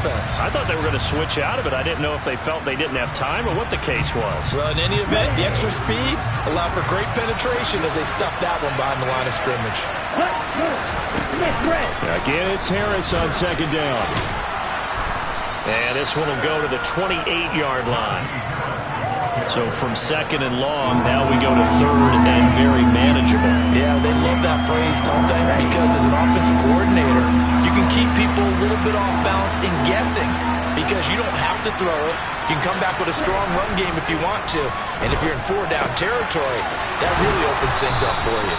offense. I thought they were going to switch out of it. I didn't know if they felt they didn't have time or what the case was. Well, in any event, the extra speed allowed for great penetration as they stuffed that one behind the line of scrimmage. Again, it's Harris on second down. And this one will go to the 28-yard line. So from second and long, now we go to third and very manageable. Yeah, they love that phrase, don't they? Because as an offensive coordinator, you can keep people a little bit off balance and guessing because you don't have to throw it. You can come back with a strong run game if you want to. And if you're in four-down territory, that really opens things up for you.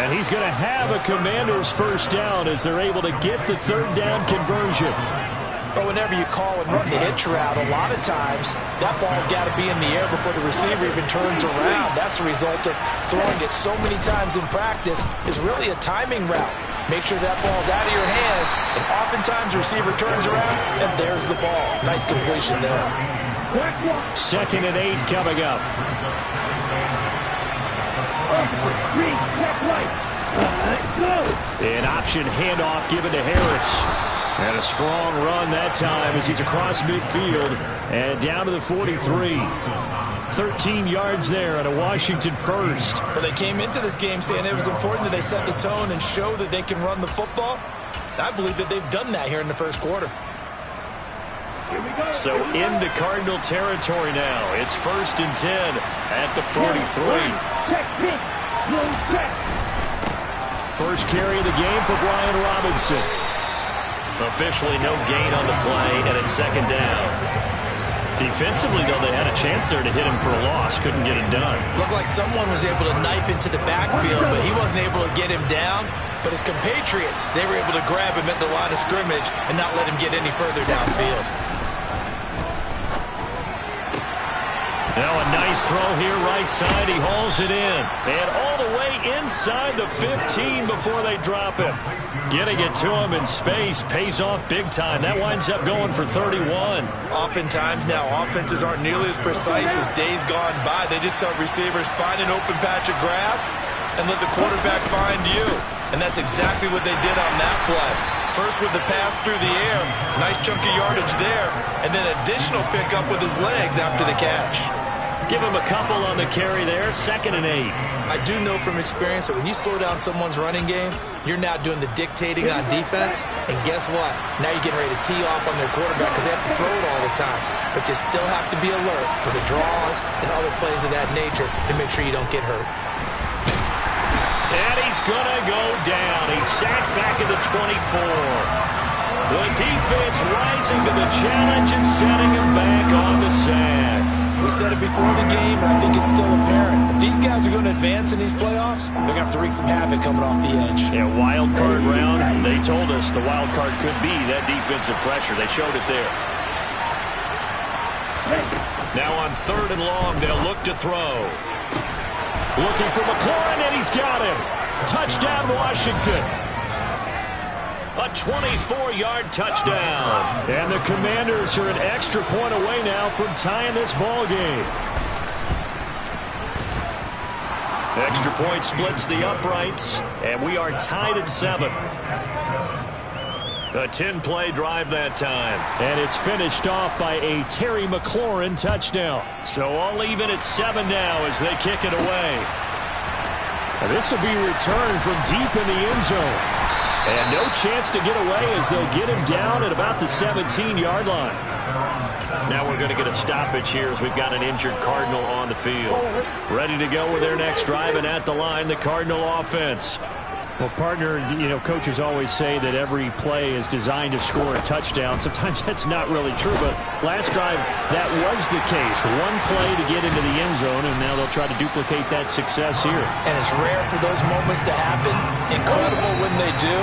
And he's going to have a Commanders first down as they're able to get the third down conversion. But whenever you call and run the hitch route, a lot of times that ball's got to be in the air before the receiver even turns around. That's the result of throwing it so many times in practice is really a timing route. Make sure that ball's out of your hands, and oftentimes the receiver turns around, and there's the ball. Nice completion there. 2nd and 8 coming up. An option handoff given to Harris. And a strong run that time as he's across midfield and down to the 43. 13 yards there on a Washington first. Well, they came into this game saying it was important that they set the tone and show that they can run the football. I believe that they've done that here in the first quarter. So into Cardinal territory now. It's 1st and 10 at the 43. First carry of the game for Brian Robinson. Officially no gain on the play, and it's 2nd down. Defensively, though, they had a chance there to hit him for a loss. Couldn't get it done. Looked like someone was able to knife into the backfield, but he wasn't able to get him down. But his compatriots, they were able to grab him at the line of scrimmage and not let him get any further downfield. Now a nice throw here right side. He hauls it in. And all the way inside the 15 before they drop him. Getting it to him in space pays off big time. That winds up going for 31. Oftentimes now offenses aren't nearly as precise as days gone by. They just help receivers find an open patch of grass and let the quarterback find you. And that's exactly what they did on that play. First with the pass through the air. Nice chunk of yardage there. And then additional pickup with his legs after the catch. Give him a couple on the carry there. 2nd and 8. I do know from experience that when you slow down someone's running game, you're now doing the dictating on defense. And guess what? Now you're getting ready to tee off on their quarterback because they have to throw it all the time. But you still have to be alert for the draws and other plays of that nature to make sure you don't get hurt. And he's going to go down. He's sacked back at the 24. The defense rising to the challenge and setting him back on the sack. We said it before the game, and I think it's still apparent. If these guys are going to advance in these playoffs, they're going to have to wreak some havoc coming off the edge. Yeah, wild card round. They told us the wild card could be that defensive pressure. They showed it there. Now on 3rd and long, they'll look to throw. Looking for McLaurin, and he's got him. Touchdown, Washington. A 24-yard touchdown. And the Commanders are an extra point away now from tying this ball game. Extra point splits the uprights, and we are tied at 7. A 10-play drive that time. And it's finished off by a Terry McLaurin touchdown. So all even at 7 now as they kick it away. And this will be returned from deep in the end zone. And no chance to get away as they'll get him down at about the 17-yard line. Now we're going to get a stoppage here as we've got an injured Cardinal on the field. Ready to go with their next drive, and at the line, the Cardinal offense. Well, partner, you know, coaches always say that every play is designed to score a touchdown. Sometimes that's not really true, but last drive, that was the case. One play to get into the end zone, and now they'll try to duplicate that success here. And it's rare for those moments to happen. Incredible when they do.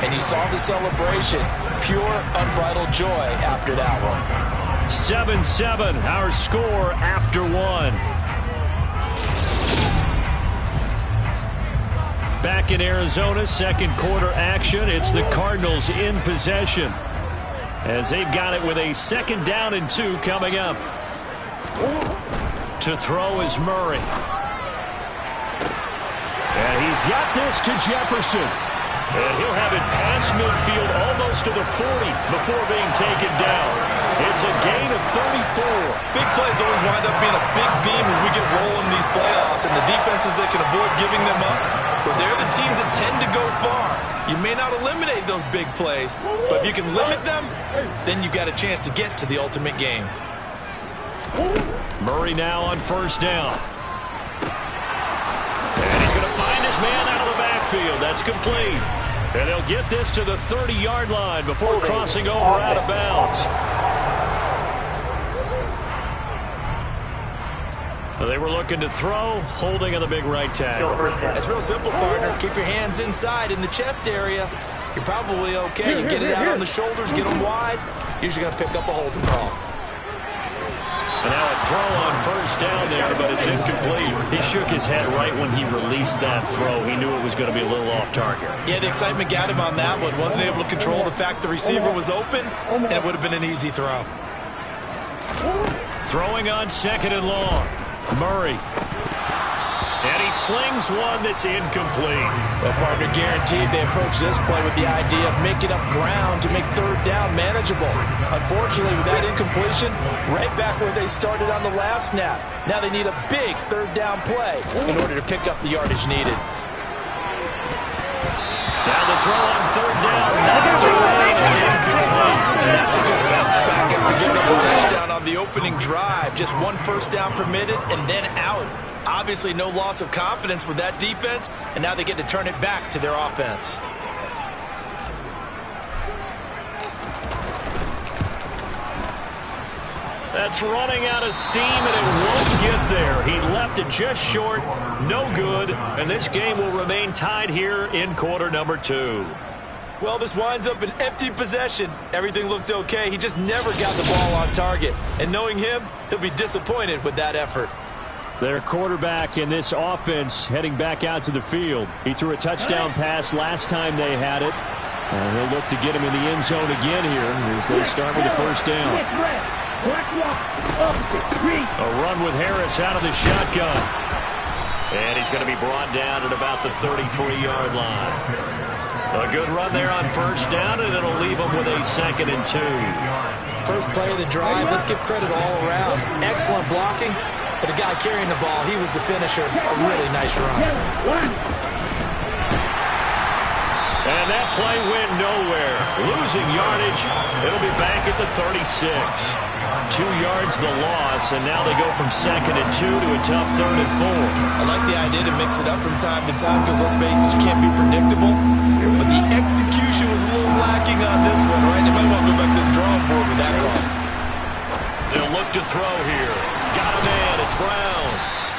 And you saw the celebration. Pure, unbridled joy after that one. 7-7, our score after 1. Back in Arizona, second quarter action. It's the Cardinals in possession as they've got it with a 2nd down and 2 coming up. To throw is Murray. And he's got this to Jefferson. And he'll have it past midfield almost to the 40 before being taken down. It's a gain of 34. Big plays always wind up being a big theme as we get rolling in these playoffs, and the defenses that can avoid giving them up, well, they're the teams that tend to go far. You may not eliminate those big plays, but if you can limit them, then you've got a chance to get to the ultimate game. Murray now on first down. And he's going to find his man out of the backfield. That's complete. And they'll get this to the 30-yard line before crossing over out of bounds. They were looking to throw, holding on the big right tackle. That's real simple, partner. Keep your hands inside in the chest area. You're probably okay. You get it out on the shoulders, get them wide. Usually going to pick up a holding call. And now a throw on first down there, but it's incomplete. He shook his head right when he released that throw. He knew it was going to be a little off target. Yeah, the excitement got him on that one. Wasn't able to control the fact the receiver was open, and it would have been an easy throw. Throwing on second and long. Murray. And he slings one that's incomplete. Well, partner, guaranteed they approach this play with the idea of making up ground to make third down manageable. Unfortunately, with that incompletion, right back where they started on the last snap. Now they need a big third down play in order to pick up the yardage needed. Now the throw on third down, knocked away and incomplete. That's a good bounce back after giving up a touchdown on the opening drive. Just one first down permitted and then out. Obviously no loss of confidence with that defense, and now they get to turn it back to their offense. That's running out of steam, and it won't get there. He left it just short, no good, and this game will remain tied here in quarter number 2. Well, this winds up an empty possession. Everything looked okay. He just never got the ball on target. And knowing him, he'll be disappointed with that effort. Their quarterback in this offense heading back out to the field. He threw a touchdown pass last time they had it. And he'll look to get him in the end zone again here as they start with the first down. A run with Harris out of the shotgun. And he's going to be brought down at about the 33-yard line. A good run there on first down, and it'll leave him with a 2nd and 2. First play of the drive. Let's give credit all around. Excellent blocking. But the guy carrying the ball, he was the finisher. A really nice run. And that play went nowhere. Losing yardage. It'll be back at the 36. 2 yards the loss, and now they go from 2nd and 2 to a tough 3rd and 4. I like the idea to mix it up from time to time because, let's face it, you can't be predictable. But the execution was a little lacking on this one, right? They might want to go back to the drawing board with that call. They'll look to throw here. Got a man. It's Brown.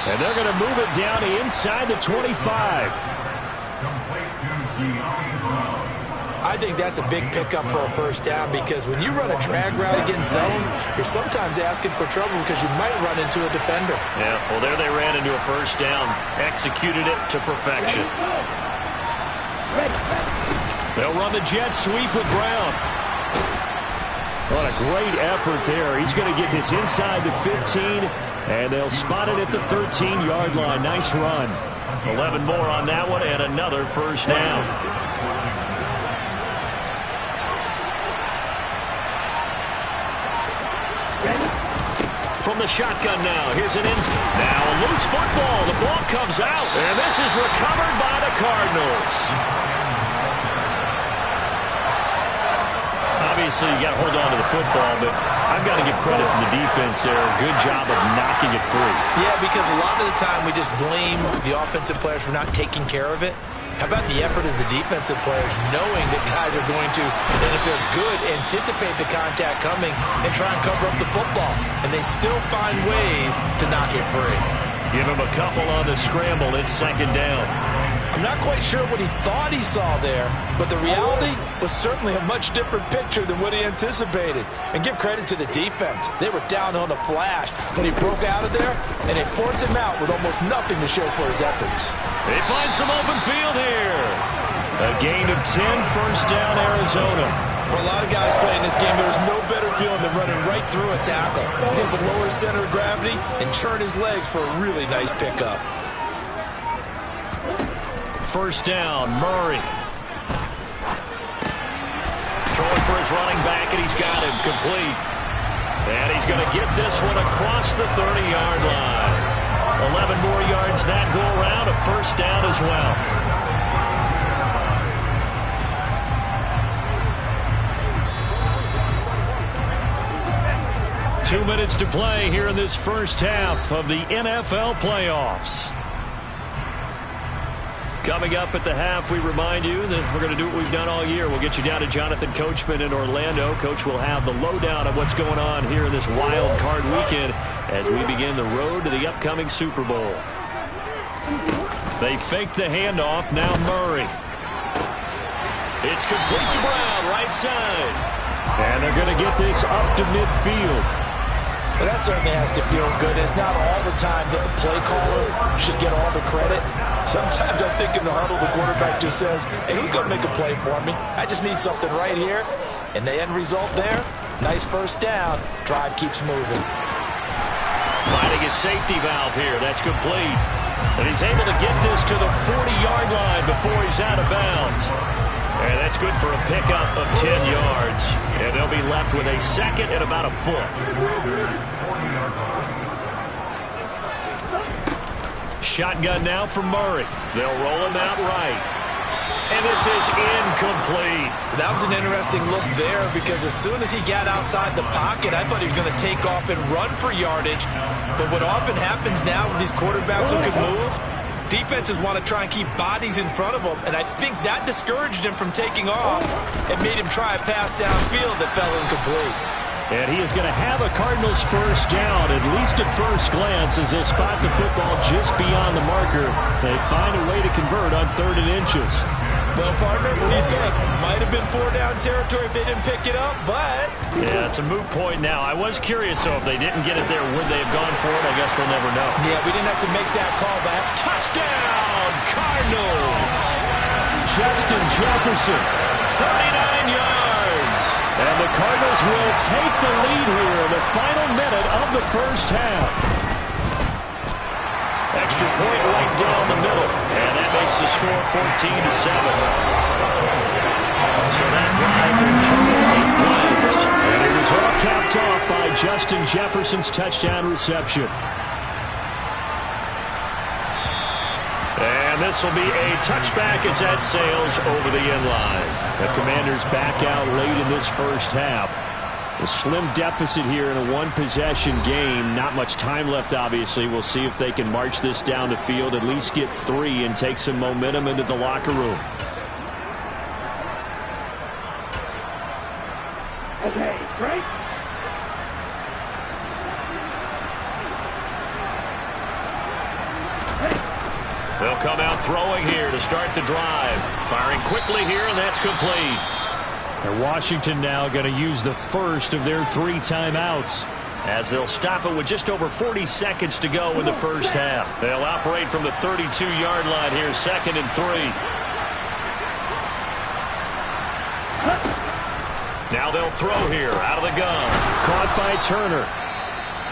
And they're going to move it down inside the 25. I think that's a big pickup for a first down because when you run a drag route against zone, you're sometimes asking for trouble because you might run into a defender. Yeah, well, there they ran into a first down. Executed it to perfection. They'll run the jet sweep with Brown. What a great effort there. He's going to get this inside the 15, and they'll spot it at the 13-yard line. Nice run. 11 more on that one, and another first down. From the shotgun now, here's an instant. Now a loose football. The ball comes out, and this is recovered by the Cardinals. Obviously, you got to hold on to the football, but I've got to give credit to the defense there. Good job of knocking it free. Yeah, because a lot of the time we just blame the offensive players for not taking care of it. How about the effort of the defensive players knowing that guys are going to, and if they're good, anticipate the contact coming and try and cover up the football. And they still find ways to knock it free. Give him a couple on the scramble. It's 2nd down. I'm not quite sure what he thought he saw there, but the reality was certainly a much different picture than what he anticipated. And give credit to the defense. They were down on the flash when he broke out of there, and they forced him out with almost nothing to show for his efforts. They find some open field here. A gain of 10, first down, Arizona. For a lot of guys playing this game, there's no better feeling than running right through a tackle. He's able to lower his center of gravity and churn his legs for a really nice pickup. First down, Murray. throwing for his running back, and he's got him complete. And he's going to get this one across the 30-yard line. 11 more yards that go around, a first down as well. 2 minutes to play here in this first half of the NFL playoffs. Coming up at the half, we remind you that we're going to do what we've done all year. We'll get you down to Jonathan Coachman in Orlando. Coach will have the lowdown of what's going on here in this wild card weekend as we begin the road to the upcoming Super Bowl. They fake the handoff. Now Murray. It's complete to Brown, right side. And they're going to get this up to midfield. Well, that certainly has to feel good. It's not all the time that the play caller should get all the credit. Sometimes I think in the huddle, the quarterback just says, hey, who's going to make a play for me? I just need something right here. And the end result there, nice first down. Drive keeps moving. Finding his safety valve here. That's complete. And he's able to get this to the 40-yard line before he's out of bounds. And that's good for a pickup of 10 yards. And they'll be left with a second and about a foot. Shotgun now from Murray. They'll roll him out right. And this is incomplete. That was an interesting look there because as soon as he got outside the pocket, I thought he was going to take off and run for yardage. But what often happens now with these quarterbacks who can move, defenses want to try and keep bodies in front of them, and I think that discouraged him from taking off and made him try a pass downfield that fell incomplete. And he is going to have a Cardinals first down, at least at first glance, as they'll spot the football just beyond the marker. They find a way to convert on 3rd and inches. Well, partner, what do you think? Might have been 4-down territory if they didn't pick it up, but... Yeah, it's a moot point now. I was curious, though, if they didn't get it there, would they have gone for it? I guess we'll never know. Yeah, we didn't have to make that call back. Touchdown, Cardinals! Justin Jefferson. 39 yards. And the Cardinals will take the lead here in the final minute of the first half. Extra point right down the middle. And that makes the score 14-7. So that drive in total 8 plays. And it was all capped off by Justin Jefferson's touchdown reception. And this will be a touchback as that sails over the end line. The Commanders back out late in this first half. A slim deficit here in a one-possession game. Not much time left, obviously. We'll see if they can march this down the field, at least get 3, and take some momentum into the locker room. Okay, right? They'll come out throwing here to start the drive. Firing quickly here, and that's complete. And Washington now going to use the first of their 3 timeouts. As they'll stop it with just over 40 seconds to go in the first half. They'll operate from the 32-yard line here, 2nd and 3. Now they'll throw here out of the gun. Caught by Turner.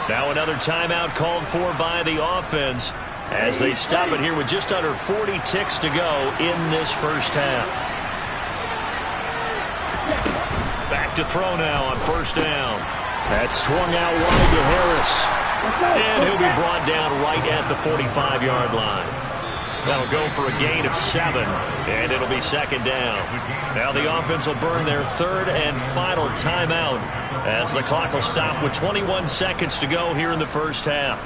Now another timeout called for by the offense as they stop it here with just under 40 ticks to go in this first half. Back to throw now on first down. That swung out wide to Harris. And he'll be brought down right at the 45-yard line. That'll go for a gain of 7, and it'll be 2nd down. Now the offense will burn their 3rd and final timeout as the clock will stop with 21 seconds to go here in the first half.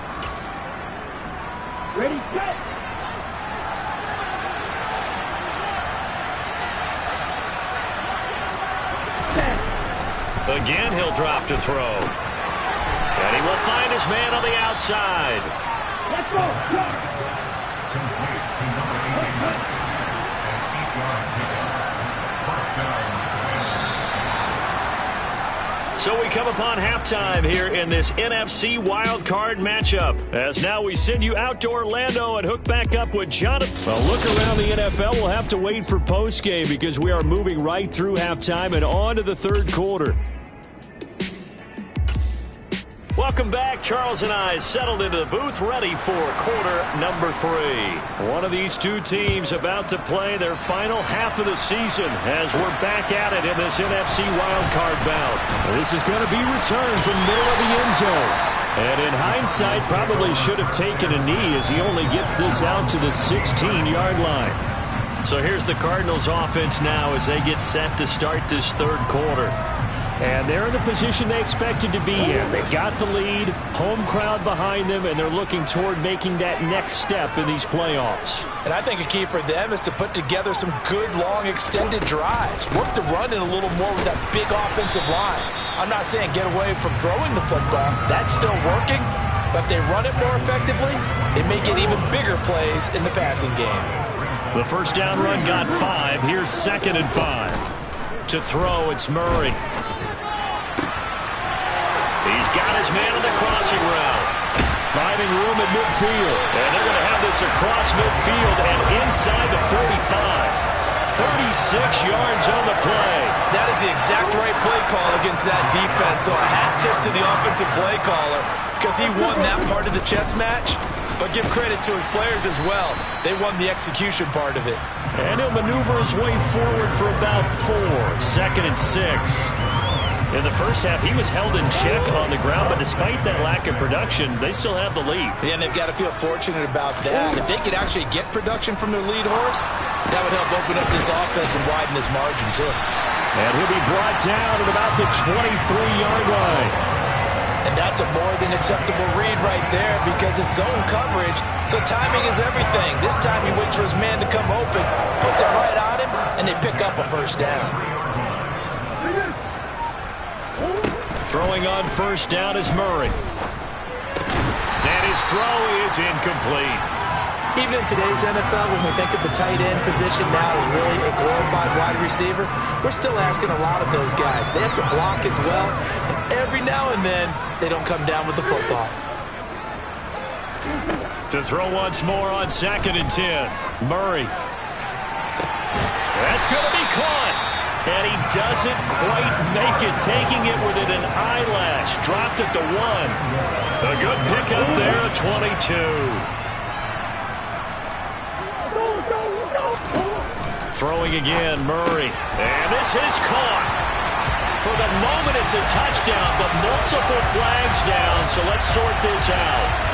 Ready, set. Again, he'll drop to throw. And he will find his man on the outside. Let's go. So we come upon halftime here in this NFC wildcard matchup. As now we send you out to Orlando and hook back up with Jonathan. A look around the NFL. We'll have to wait for postgame because we are moving right through halftime and on to the 3rd quarter. Welcome back. Charles and I settled into the booth, ready for quarter number 3. One of these two teams about to play their final half of the season as we're back at it in this NFC wildcard bout. This is going to be returned from the middle of the end zone. And in hindsight, probably should have taken a knee as he only gets this out to the 16-yard line. So here's the Cardinals offense now as they get set to start this third quarter. And they're in the position they expected to be in. They've got the lead, home crowd behind them, and they're looking toward making that next step in these playoffs. And I think a key for them is to put together some good, long, extended drives. Work the run in a little more with that big offensive line. I'm not saying get away from throwing the football. That's still working. But if they run it more effectively, they may get even bigger plays in the passing game. The first down run got 5. Here's 2nd and 5. To throw, it's Murray. He's got his man on the crossing route. Finding room at midfield. And they're going to have this across midfield and inside the 45. 36 yards on the play. That is the exact right play call against that defense. So a hat tip to the offensive play caller because he won that part of the chess match. But give credit to his players as well. They won the execution part of it. And he'll maneuver his way forward for about 4. 2nd and 6. In the first half, he was held in check on the ground, but despite that lack of production, they still have the lead. Yeah, and they've got to feel fortunate about that. If they could actually get production from their lead horse, that would help open up this offense and widen this margin, too. And he'll be brought down at about the 23-yard line. And that's a more than acceptable read right there because it's zone coverage, so timing is everything. This time he waits for his man to come open, puts it right on him, and they pick up a first down. Throwing on first down is Murray. And his throw is incomplete. Even in today's NFL, when we think of the tight end position now as really a glorified wide receiver, we're still asking a lot of those guys. They have to block as well, and every now and then, they don't come down with the football. To throw once more on 2nd and 10. Murray. That's going to be caught. And he doesn't quite make it, taking it within an eyelash. Dropped at the 1. A good pickup there at 22. Throwing again, Murray. And this is caught. For the moment, it's a touchdown, but multiple flags down, so let's sort this out.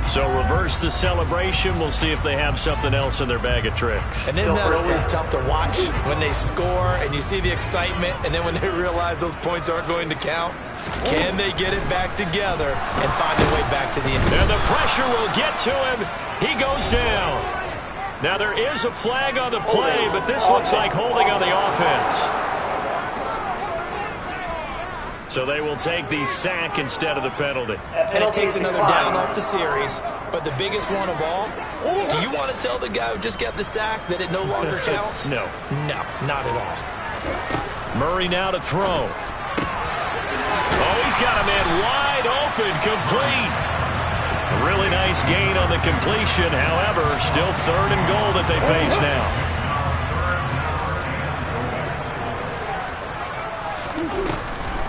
So reverse the celebration. We'll see if they have something else in their bag of tricks. And isn't that always tough to watch when they score and you see the excitement and then when they realize those points aren't going to count? Can they get it back together and find their way back to the end? And the pressure will get to him. He goes down. Now there is a flag on the play, but this looks like holding on the offense. So they will take the sack instead of the penalty. And it takes another down off the series. But the biggest one of all, do you want to tell the guy who just got the sack that it no longer counts? No. No, not at all. Murray now to throw. Oh, he's got a man wide open, complete. A really nice gain on the completion. However, still 3rd and goal that they face now.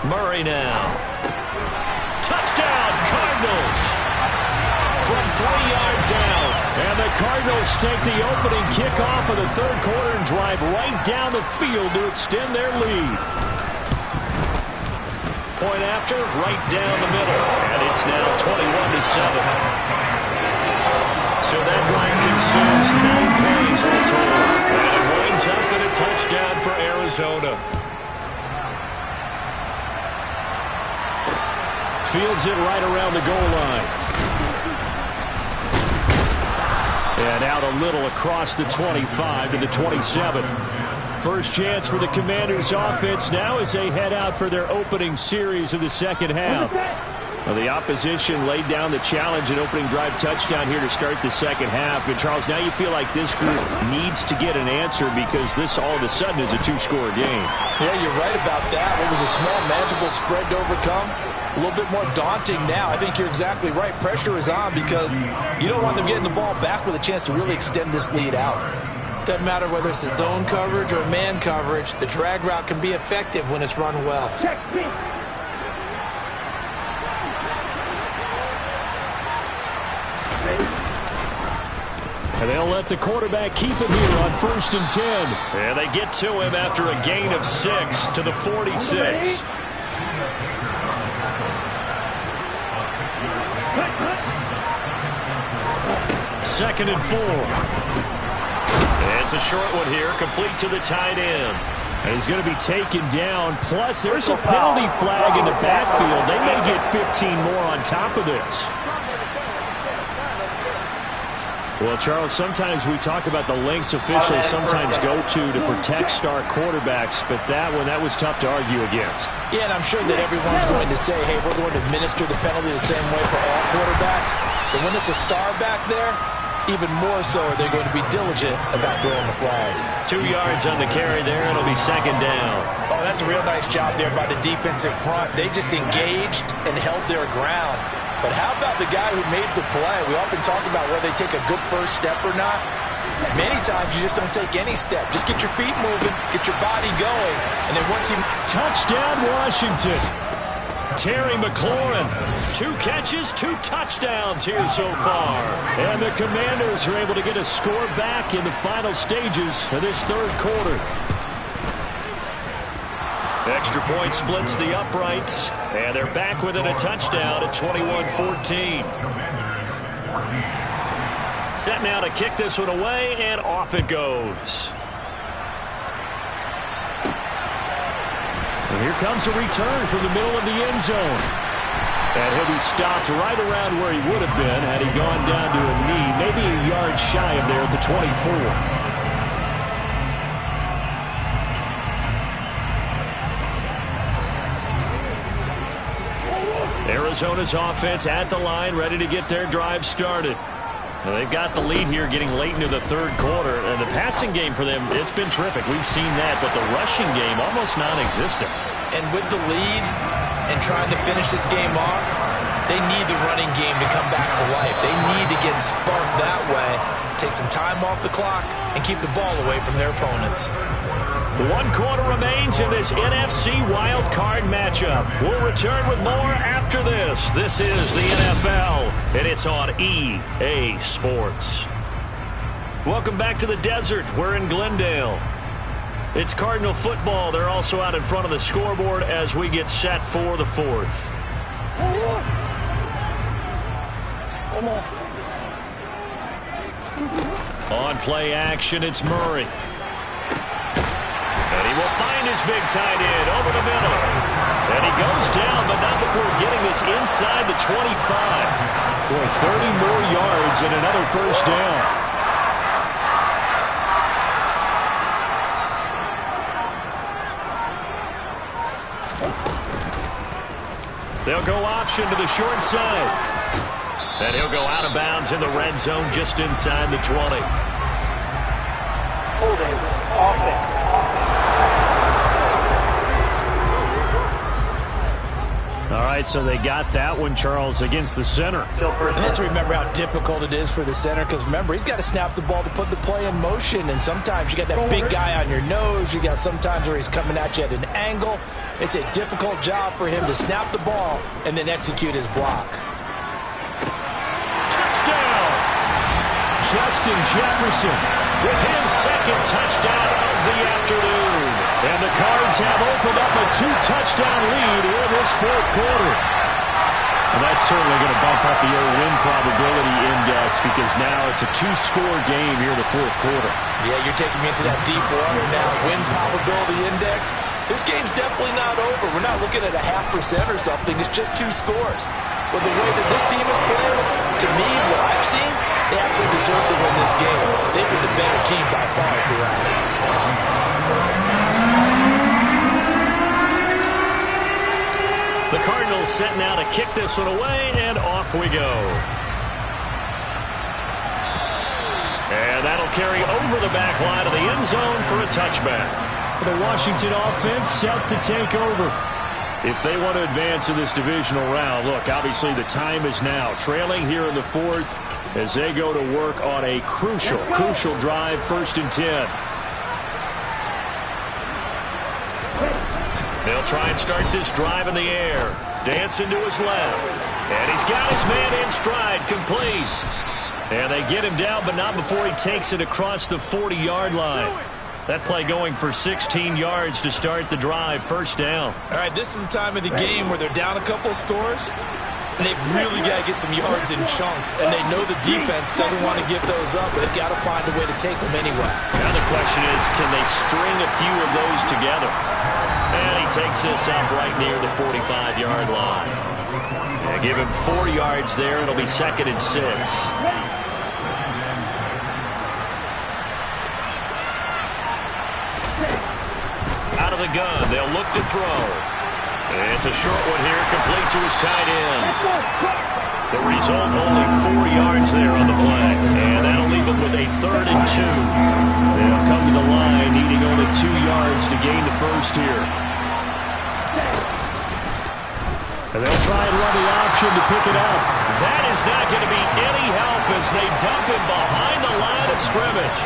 Murray now. Touchdown, Cardinals. From 3 yards out. And the Cardinals take the opening kickoff of the third quarter and drive right down the field to extend their lead. Point after, right down the middle. And it's now 21-7. So that drive consumes 9 plays all total. And it winds up in a touchdown for Arizona. Fields it right around the goal line. And out a little across the 25 to the 27. First chance for the Commanders' offense now as they head out for their opening series of the second half. Well, the opposition laid down the challenge and opening drive touchdown here to start the second half. And, Charles, now you feel like this group needs to get an answer because this all of a sudden is a two-score game. Yeah, you're right about that. It was a small, manageable spread to overcome. A little bit more daunting now. I think you're exactly right. Pressure is on because you don't want them getting the ball back with a chance to really extend this lead out. Doesn't matter whether it's a zone coverage or man coverage. The drag route can be effective when it's run well. And they'll let the quarterback keep it here on 1st and 10. And they get to him after a gain of 6 to the 46. Second and 4. It's a short one here, complete to the tight end. And he's going to be taken down. Plus, there's a penalty flag in the backfield. They may get 15 more on top of this. Well, Charles, sometimes we talk about the lengths officials sometimes go to protect star quarterbacks, but that was tough to argue against. Yeah, and I'm sure that everyone's going to say, hey, we're going to administer the penalty the same way for all quarterbacks. But when it's a star back there, even more so are they going to be diligent about throwing the flag. 2 yards on the carry there. It'll be second down. Oh, that's a real nice job there by the defensive front. They just engaged and held their ground. But how about the guy who made the play? We often talk about whether they take a good first step or not. Many times you just don't take any step. Just get your feet moving, get your body going, and then once you... Touchdown, Washington. Terry McLaurin, 2 catches, 2 touchdowns here so far. And the Commanders are able to get a score back in the final stages of this third quarter. Extra point splits the uprights, and they're back within a touchdown at 21-14. Set now to kick this one away, and off it goes. And here comes a return from the middle of the end zone. And he'll be stopped right around where he would have been had he gone down to a knee, maybe a yard shy of there at the 24. Arizona's offense at the line, ready to get their drive started. Well, they've got the lead here getting late into the third quarter. And the passing game for them, it's been terrific. We've seen that, but the rushing game almost non-existent. And with the lead and trying to finish this game off, they need the running game to come back to life. They need to get sparked that way, take some time off the clock, and keep the ball away from their opponents. 1 quarter remains in this NFC Wild Card matchup. We'll return with more after this. This is the NFL, and it's on EA Sports. Welcome back to the desert. We're in Glendale. It's Cardinal football. They're also out in front of the scoreboard as we get set for the fourth. On play action, it's Murray. And he will find his big tight end over the middle. And he goes down, but not before getting this inside the 25. Boy, 30 more yards and another first down. They'll go option to the short side. And he'll go out of bounds in the red zone just inside the 20. Holding, offense. All right, so they got that one, Charles, against the center. And let's remember how difficult it is for the center, because remember, he's got to snap the ball to put the play in motion, and sometimes you got that big guy on your nose. You got sometimes where he's coming at you at an angle. It's a difficult job for him to snap the ball and then execute his block. Touchdown! Justin Jefferson With his second touchdown of the afternoon. And the Cards have opened up a 2-touchdown lead in this fourth quarter. And that's certainly going to bump up the old win probability index, because now it's a 2-score game here in the fourth quarter. Yeah, you're taking me into that deep water now. Win probability index. This game's definitely not over. We're not looking at a 0.5% or something. It's just 2 scores. But the way that this team is playing, to me, what I've seen, they absolutely deserve to win this game. They've been the better team by far throughout. The Cardinals set now to kick this one away, and off we go. And that'll carry over the back line of the end zone for a touchback. The Washington offense set to take over. If they want to advance in this divisional round, look, obviously the time is now. Trailing here in the fourth as they go to work on a crucial drive, 1st and 10. They'll try and start this drive in the air. Dancing to his left. And he's got his man in stride, complete. And they get him down, but not before he takes it across the 40-yard line. That play going for 16 yards to start the drive, 1st down. All right, this is the time of the game where they're down a couple of scores, and they've really got to get some yards in chunks, and they know the defense doesn't want to give those up, but they've got to find a way to take them anyway. Now the question is, can they string a few of those together? And he takes this up right near the 45-yard line. And give him 4 yards there. It'll be 2nd and 6. Out of the gun, they'll look to throw. And it's a short one here, complete to his tight end. The result, only 4 yards there on the play. And that'll leave him with a 3rd and 2. They'll come to the line, needing only 2 yards to gain the first here. And they'll try and run the option to pick it up. That is not going to be any help as they dump him behind the line of scrimmage.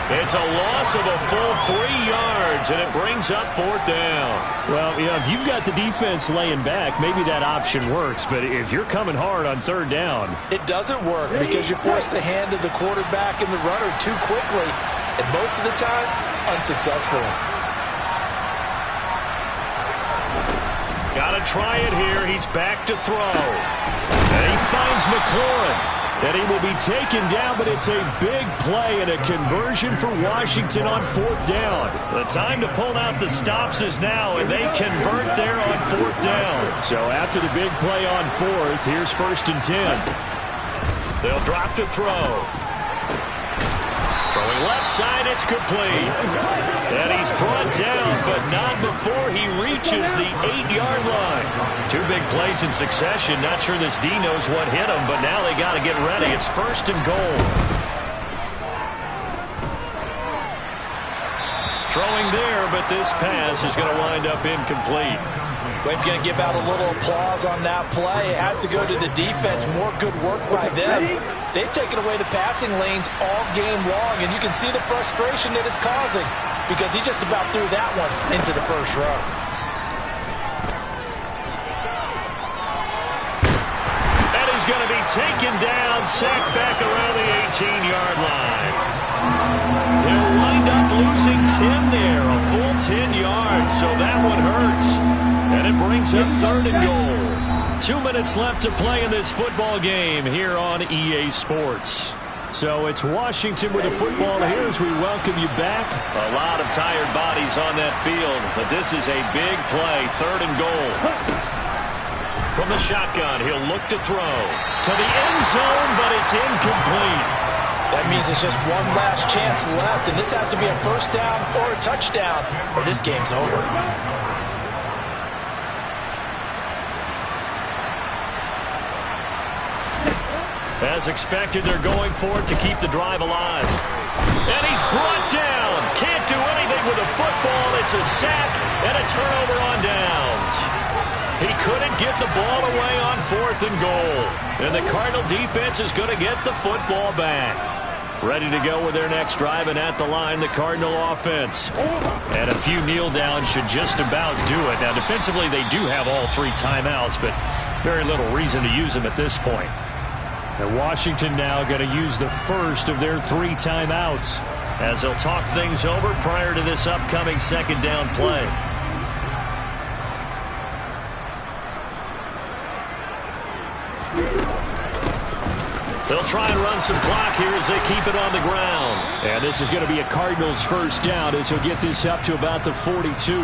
It's a loss of a full 3 yards, and it brings up 4th down. Well, if you've got the defense laying back, maybe that option works. But if you're coming hard on 3rd down, it doesn't work because you force the hand of the quarterback and the runner too quickly, and most of the time, unsuccessfully. Got to try it here. He's back to throw. And he finds McLaurin. And he will be taken down, but it's a big play and a conversion for Washington on 4th down. The time to pull out the stops is now, and they convert there on 4th down. So after the big play on 4th, here's 1st and 10. They'll drop to throw. Throwing left side, it's complete. And he's brought down, but not before he reaches the 8-yard line. 2 big plays in succession. Not sure this D knows what hit him, but now they got to get ready. It's 1st and goal. Throwing there, but this pass is going to wind up incomplete. We're going to give out a little applause on that play. It has to go to the defense. More good work by them. They've taken away the passing lanes all game long, and you can see the frustration that it's causing because he just about threw that one into the first row. And he's going to be taken down, sacked back around the 18-yard line. They'll wind up losing 10 there, a full 10 yards, so that one hurts. And it brings up 3rd and goal. 2 minutes left to play in this football game here on EA Sports. So it's Washington with the football here as we welcome you back. A lot of tired bodies on that field, but this is a big play, 3rd and goal. From the shotgun, he'll look to throw. To the end zone, but it's incomplete. That means it's just one last chance left, and this has to be a 1st down or a touchdown, or this game's over. As expected, they're going for it to keep the drive alive. And he's brought down. Can't do anything with a football. It's a sack and a turnover on downs. He couldn't get the ball away on 4th and goal. And the Cardinal defense is going to get the football back. Ready to go with their next drive, and at the line, the Cardinal offense. And a few kneel downs should just about do it. Now, defensively, they do have all 3 timeouts, but very little reason to use them at this point. And Washington now going to use the first of their 3 timeouts as they'll talk things over prior to this upcoming 2nd down play. They'll try and run some clock here as they keep it on the ground. And this is going to be a Cardinals 1st down as he'll get this up to about the 42.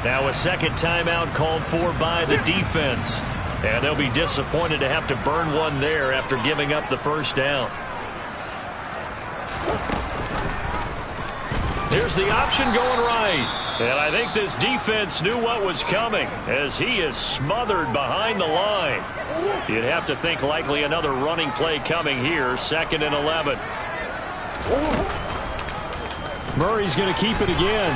Now a 2nd timeout called for by the defense. And they'll be disappointed to have to burn one there after giving up the 1st down. Here's the option going right. And I think this defense knew what was coming as he is smothered behind the line. You'd have to think likely another running play coming here, 2nd and 11. Murray's going to keep it again.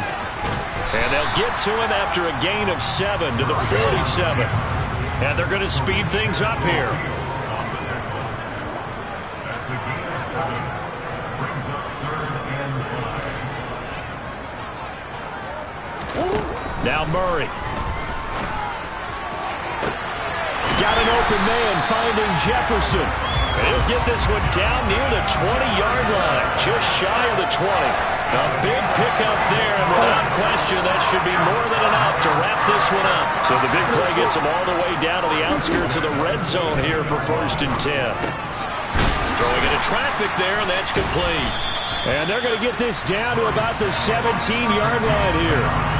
And they'll get to him after a gain of 7 to the 47. And they're going to speed things up here. Now Murray. Got an open man finding Jefferson. And he'll get this one down near the 20-yard line, just shy of the 20. A big pickup there, and without question, that should be more than enough to wrap this one up. So the big play gets them all the way down to the outskirts of the red zone here for 1st and 10. Throwing into traffic there, and that's complete. And they're going to get this down to about the 17-yard line here.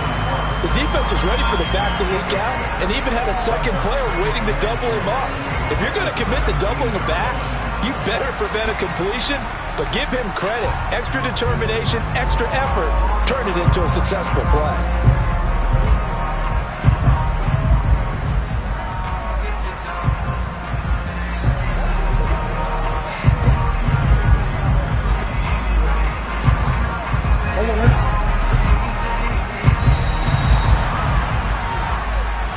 The defense was ready for the back to leak out and even had a second player waiting to double him up. If you're going to commit to doubling a back, you better prevent a completion, but give him credit. Extra determination, extra effort, turn it into a successful play.